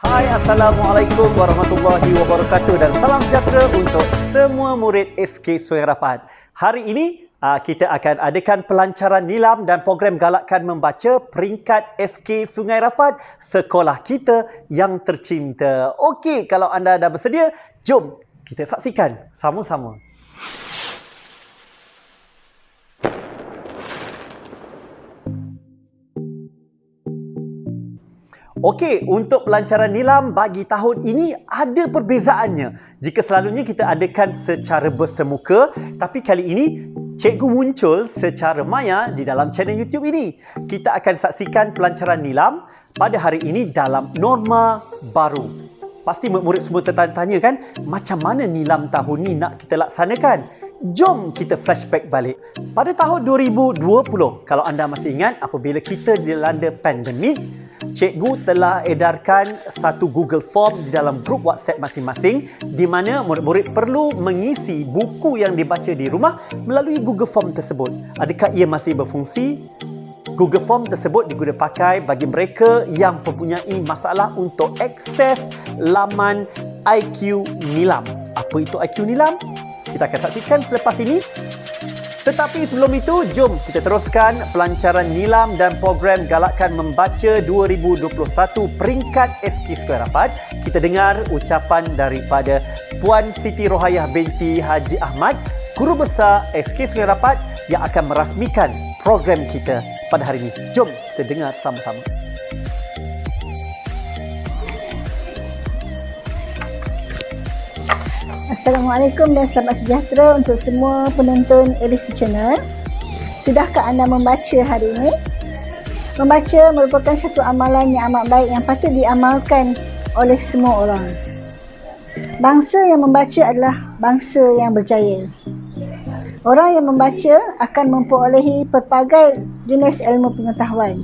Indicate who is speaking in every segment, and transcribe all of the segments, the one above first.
Speaker 1: Hai, Assalamualaikum warahmatullahi wabarakatuh dan salam sejahtera untuk semua murid SK Sungai Rapat. Hari ini kita akan adakan pelancaran nilam dan program galakkan membaca peringkat SK Sungai Rapat, sekolah kita yang tercinta. Okey, kalau anda dah bersedia, jom kita saksikan sama-sama. Okey, untuk pelancaran nilam bagi tahun ini ada perbezaannya. Jika selalunya kita adakan secara bersemuka, tapi kali ini cikgu muncul secara maya di dalam channel YouTube ini. Kita akan saksikan pelancaran nilam pada hari ini dalam norma baru. Pasti murid semua tertanya kan, macam mana nilam tahun ni nak kita laksanakan? Jom kita flashback balik. Pada tahun 2020, kalau anda masih ingat, apabila kita dilanda pandemik, cikgu telah edarkan satu Google Form di dalam grup WhatsApp masing-masing di mana murid-murid perlu mengisi buku yang dibaca di rumah melalui Google Form tersebut. Adakah ia masih berfungsi? Google Form tersebut digunakan pakai bagi mereka yang mempunyai masalah untuk akses laman IQ Nilam. Apa itu IQ Nilam? Kita akan saksikan selepas ini. Tetapi sebelum itu, jom kita teruskan pelancaran nilam dan program galakkan membaca 2021 peringkat SK Sungai Rapat. Kita dengar ucapan daripada Puan Siti Rohayah binti Haji Ahmad, Guru Besar SK Sungai Rapat yang akan merasmikan program kita pada hari ini. Jom kita dengar sama-sama.
Speaker 2: Assalamualaikum dan selamat sejahtera untuk semua penonton LC Channel. Sudahkah anda membaca hari ini? Membaca merupakan satu amalan yang amat baik yang patut diamalkan oleh semua orang. Bangsa yang membaca adalah bangsa yang berjaya. Orang yang membaca akan memperolehi pelbagai jenis ilmu pengetahuan.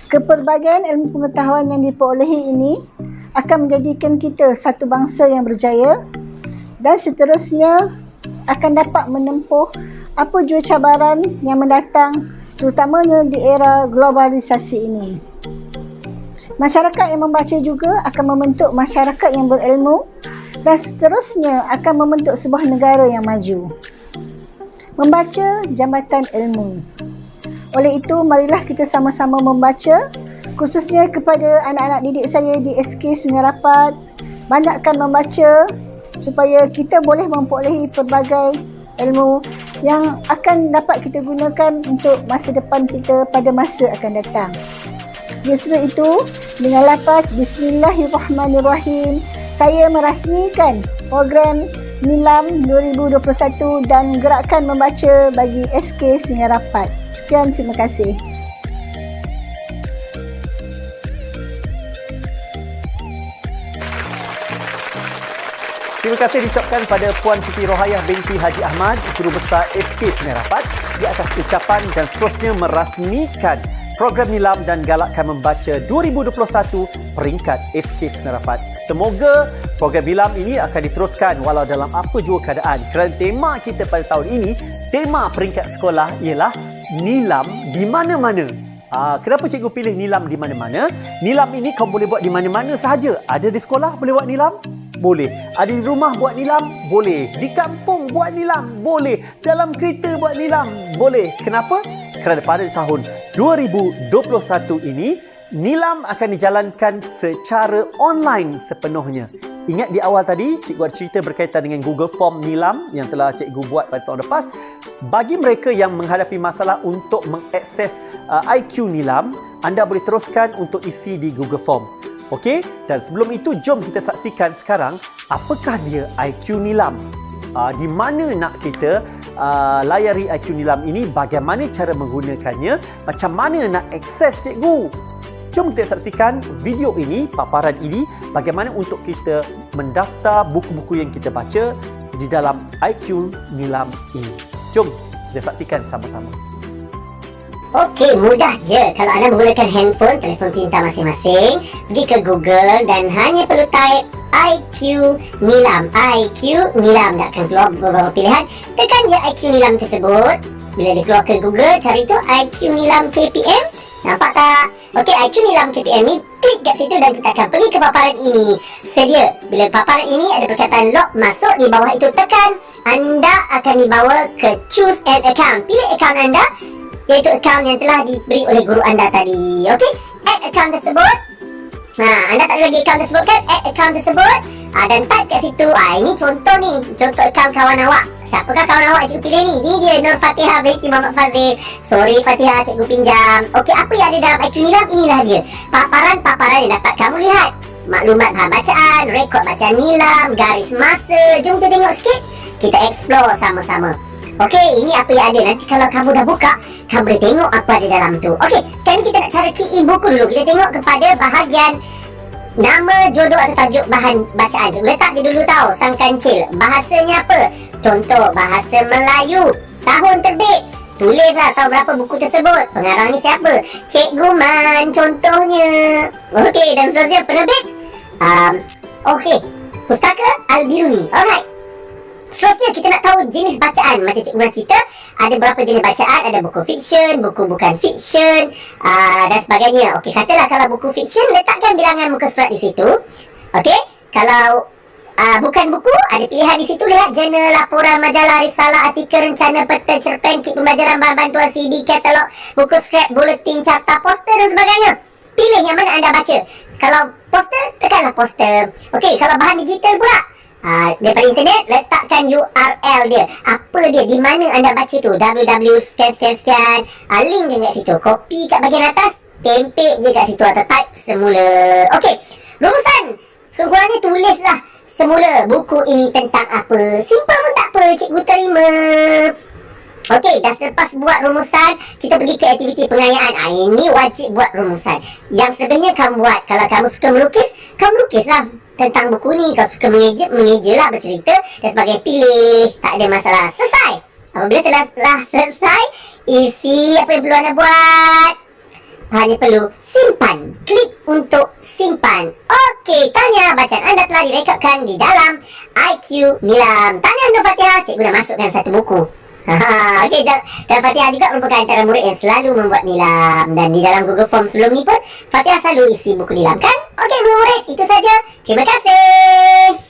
Speaker 2: Kepelbagaian ilmu pengetahuan yang diperolehi ini akan menjadikan kita satu bangsa yang berjaya dan seterusnya akan dapat menempuh apa jua cabaran yang mendatang, terutamanya di era globalisasi ini. Masyarakat yang membaca juga akan membentuk masyarakat yang berilmu dan seterusnya akan membentuk sebuah negara yang maju. Membaca jambatan ilmu. Oleh itu, marilah kita sama-sama membaca, khususnya kepada anak-anak didik saya di SK Sungai Rapat. Banyakkan membaca supaya kita boleh memperolehi pelbagai ilmu yang akan dapat kita gunakan untuk masa depan kita pada masa akan datang. Justru itu, dengan lafaz Bismillahirrahmanirrahim, saya merasmikan program Nilam 2021 dan gerakan membaca bagi SK Sungai Rapat. Sekian, terima kasih.
Speaker 1: Terima kasih diucapkan pada Puan Siti Rohayah binti Haji Ahmad, Guru Besar SK Sungai Rapat, di atas ucapan dan seterusnya merasmikan program nilam dan galakkan membaca 2021 peringkat SK Sungai Rapat. Semoga program nilam ini akan diteruskan walau dalam apa jua keadaan. Kerana tema kita pada tahun ini, tema peringkat sekolah ialah nilam di mana-mana. Kenapa cikgu pilih nilam di mana-mana? Nilam ini kau boleh buat di mana-mana sahaja. Ada di sekolah boleh buat nilam? Boleh. Ada di rumah buat nilam? Boleh. Di kampung buat nilam? Boleh. Dalam kereta buat nilam? Boleh. Kenapa? Kerana pada tahun 2021 ini, nilam akan dijalankan secara online sepenuhnya. Ingat di awal tadi, cikgu ada cerita berkaitan dengan Google Form nilam yang telah cikgu buat pada tahun lepas. Bagi mereka yang menghadapi masalah untuk mengakses IQ nilam, anda boleh teruskan untuk isi di Google Form. Okey, dan sebelum itu jom kita saksikan sekarang apakah dia IQ Nilam. Di mana nak kita layari IQ Nilam ini, bagaimana cara menggunakannya, macam mana nak akses cikgu. Jom kita saksikan video ini, paparan ini, bagaimana untuk kita mendaftar buku-buku yang kita baca di dalam IQ Nilam ini. Jom kita saksikan sama-sama.
Speaker 3: Okey, mudah je. Kalau anda menggunakan handphone, telefon pintar masing-masing, pergi ke Google dan hanya perlu type IQ Nilam. IQ Nilam. Dan akan keluar beberapa pilihan. Tekan je IQ Nilam tersebut. Bila dia keluar ke Google, cari tu IQ Nilam KPM. Nampak tak? Okey, IQ Nilam KPM ni klik kat situ dan kita akan pergi ke paparan ini. Sedia. Bila paparan ini ada perkataan log masuk, di bawah itu tekan, anda akan dibawa ke choose an account. Pilih akaun anda, iaitu akaun yang telah diberi oleh guru anda tadi. Okey, add akaun tersebut. Anda tak ada lagi akaun tersebut kan? Add akaun tersebut dan type kat situ. Ini contoh ni, contoh akaun kawan awak. Siapakah kawan awak cikgu pilih ni? Ni dia Nur Fatihah binti Muhammad Fazil. Sorry Fatihah, cikgu pinjam. Okey, apa yang ada dalam IQ Nilam? Inilah dia. Paparan-paparan yang dapat kamu lihat. Maklumat bahan bacaan, rekod bacaan Nilam, garis masa. Jom kita tengok sikit. Kita explore sama-sama. Okey, ini apa yang ada. Nanti kalau kamu dah buka, kamu boleh tengok apa ada dalam tu. Okey, sekarang kita nak cara key in buku dulu. Kita tengok kepada bahagian nama, jodoh atau tajuk bahan bacaan. Cikgu letak je dulu tahu, Sang Kancil. Bahasanya apa? Contoh, bahasa Melayu. Tahun terbit. Tulislah tahu berapa buku tersebut. Pengarangnya siapa? Cikgu Man contohnya. Okey, dan seterusnya penerbit. Okey, Pustaka Al-Biruni. Alright. Seterusnya kita nak tahu jenis bacaan. Macam cikgu nak cerita, ada berapa jenis bacaan. Ada buku fiksyen, buku bukan fiksyen, dan sebagainya. Okey, katalah kalau buku fiksyen, letakkan bilangan muka surat di situ. Okey, kalau bukan buku, ada pilihan di situ. Lihat jurnal, laporan, majalah, risalah, artikel, rencana, peta, cerpen, kit pembelajaran, bahan bantuan, CD, katalog, buku scrap, buletin, carta, poster dan sebagainya. Pilih yang mana anda baca. Kalau poster, tekanlah poster. Okey, kalau bahan digital pula, daripada internet, letakkan URL dia. Apa dia, di mana anda baca tu, www sekian. Link je kat situ. Copy kat bahagian atas, tempel je kat situ atau type semula. Okey, rumusan. Sekurang-kurangnya tulislah semula buku ini tentang apa. Simple pun tak apa, cikgu terima. Okey, dah selepas buat rumusan, kita pergi ke aktiviti pengayaan. Ini wajib buat rumusan. Yang selebihnya kamu buat. Kalau kamu suka melukis, kamu lukislah tentang buku ni. Kalau suka mengeja lah, bercerita dan sebagainya. Pilih, tak ada masalah. Selesai. Apabila telah selesai, isi apa yang perlu anda buat. Hanya perlu simpan. Klik untuk simpan. Okey, tanya bacaan anda telah direkodkan di dalam IQ Nilam. Tanya Nur Fatihah, cikgu dah masukkan satu buku. Okey, dan Fatihah juga merupakan antara murid yang selalu membuat Nilam. Dan di dalam Google Form sebelum ni pun, Fatihah selalu isi buku Nilam kan? Okey, murid, itu saja. Terima kasih.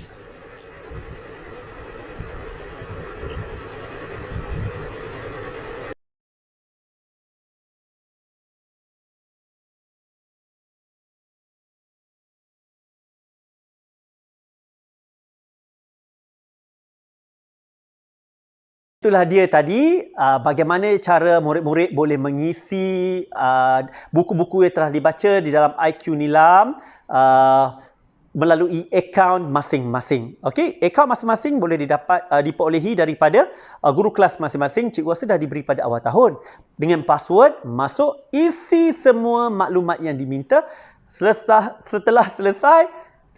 Speaker 1: Itulah dia tadi bagaimana cara murid-murid boleh mengisi buku-buku yang telah dibaca di dalam IQ Nilam melalui akaun masing-masing. Okey, akaun masing-masing boleh diperolehi daripada guru kelas masing-masing. Cikgu rasa dah diberi pada awal tahun. Dengan password, masuk, isi semua maklumat yang diminta. Setelah selesai,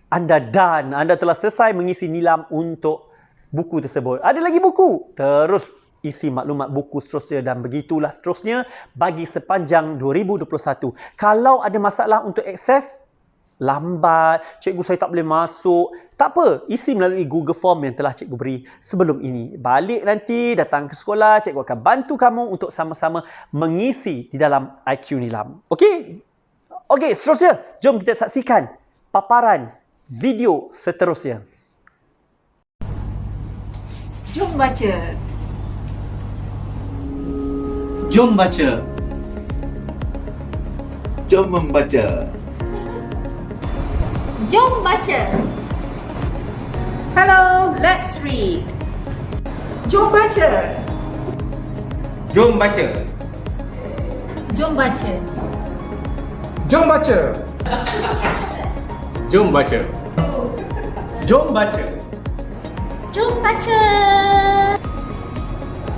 Speaker 1: anda done. Anda telah selesai mengisi Nilam untuk buku tersebut. Ada lagi buku, terus isi maklumat buku seterusnya dan begitulah seterusnya bagi sepanjang 2021. Kalau ada masalah untuk akses, lambat, cikgu saya tak boleh masuk, tak apa, isi melalui Google Form yang telah cikgu beri sebelum ini. Balik nanti, datang ke sekolah, cikgu akan bantu kamu untuk sama-sama mengisi di dalam IQ Nilam. Okey? Okey, seterusnya, jom kita saksikan paparan video seterusnya.
Speaker 4: Jom baca.
Speaker 5: Jom baca. Jom membaca.
Speaker 4: Jom baca. Hello, let's read. Jom baca.
Speaker 5: Jom baca.
Speaker 4: Jom baca.
Speaker 5: Jom baca. Jom baca. Jom baca.
Speaker 4: Jom baca.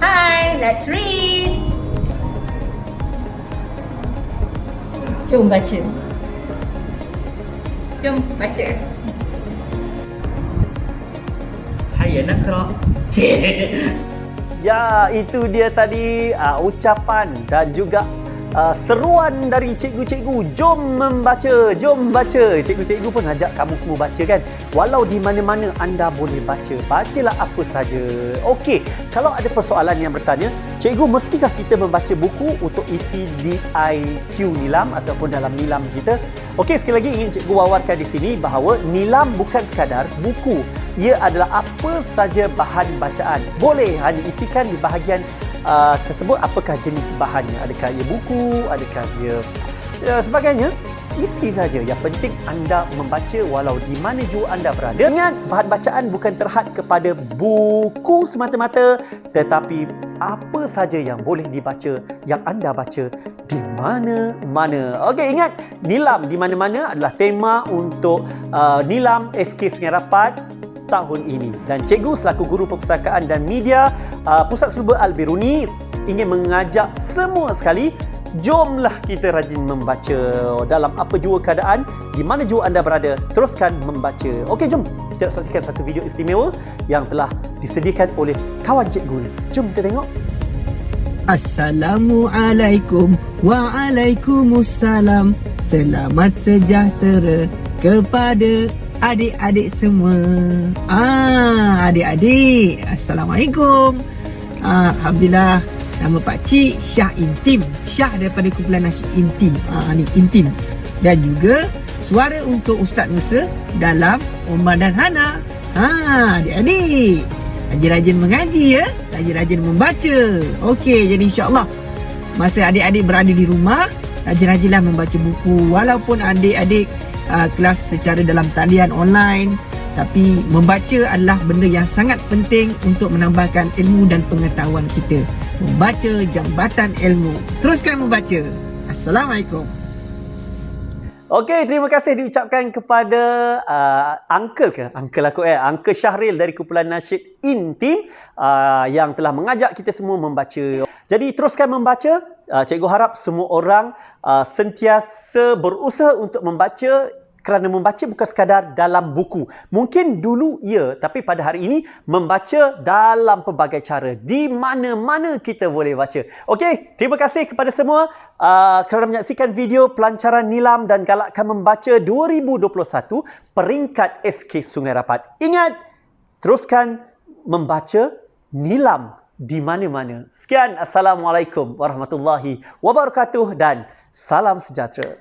Speaker 4: Hi, let's read. Jom baca. Jom baca.
Speaker 5: Hai anak kerap.
Speaker 1: Ya, itu dia tadi ucapan dan juga seruan dari cikgu-cikgu, jom membaca, jom baca. Cikgu-cikgu pun ajak kamu semua baca kan. Walau di mana-mana anda boleh baca, bacalah apa saja. Okey, kalau ada persoalan yang bertanya, cikgu mestikah kita membaca buku untuk isi DIQ Nilam ataupun dalam Nilam kita? Okey, sekali lagi ingin cikgu wawarkan di sini bahawa Nilam bukan sekadar buku. Ia adalah apa saja bahan bacaan. Boleh hanya isikan di bahagian tersebut apakah jenis bahannya. Adakah ia buku, adakah ia sebagainya. Isi saja. Yang penting anda membaca walau di mana jua anda berada. Ingat, bahan bacaan bukan terhad kepada buku semata-mata, tetapi apa saja yang boleh dibaca, yang anda baca di mana-mana. Okey, ingat, Nilam di mana-mana adalah tema untuk Nilam SK Sungai Rapat tahun ini. Dan cikgu selaku guru perpustakaan dan media Pusat Suba Al-Biruni ingin mengajak semua sekali, jomlah kita rajin membaca dalam apa jua keadaan, di mana jua anda berada, teruskan membaca. Okey, jom kita saksikan satu video istimewa yang telah disediakan oleh kawan cikgu ni. Jom kita tengok.
Speaker 6: Assalamualaikum. Waalaikumsalam. Selamat sejahtera kepada adik-adik semua. Adik-adik, Assalamualaikum. Alhamdulillah, nama Pak Cik Syah Intim. Syah daripada kumpulan nasyid Intim. Ni Intim. Dan juga suara untuk Ustaz Musa dalam Umar dan Hana. Adik-adik, rajin-rajin mengaji ya, rajin-rajin membaca. Okey, jadi insya-Allah masa adik-adik berada di rumah, rajin-rajinlah membaca buku. Walaupun adik-adik kelas secara dalam talian online, tapi membaca adalah benda yang sangat penting untuk menambahkan ilmu dan pengetahuan kita. Membaca jambatan ilmu. Teruskan membaca. Assalamualaikum.
Speaker 1: Okey, terima kasih diucapkan kepada Uncle Syahril dari kumpulan nasyid Intim yang telah mengajak kita semua membaca. Jadi teruskan membaca. Cikgu harap semua orang sentiasa berusaha untuk membaca, kerana membaca bukan sekadar dalam buku. Mungkin dulu ya, tapi pada hari ini membaca dalam pelbagai cara. Di mana-mana kita boleh baca. Okey, terima kasih kepada semua kerana menyaksikan video pelancaran Nilam dan Galakkan Membaca 2021 peringkat SK Sungai Rapat. Ingat, teruskan membaca Nilam di mana-mana. Sekian, Assalamualaikum warahmatullahi wabarakatuh dan salam sejahtera.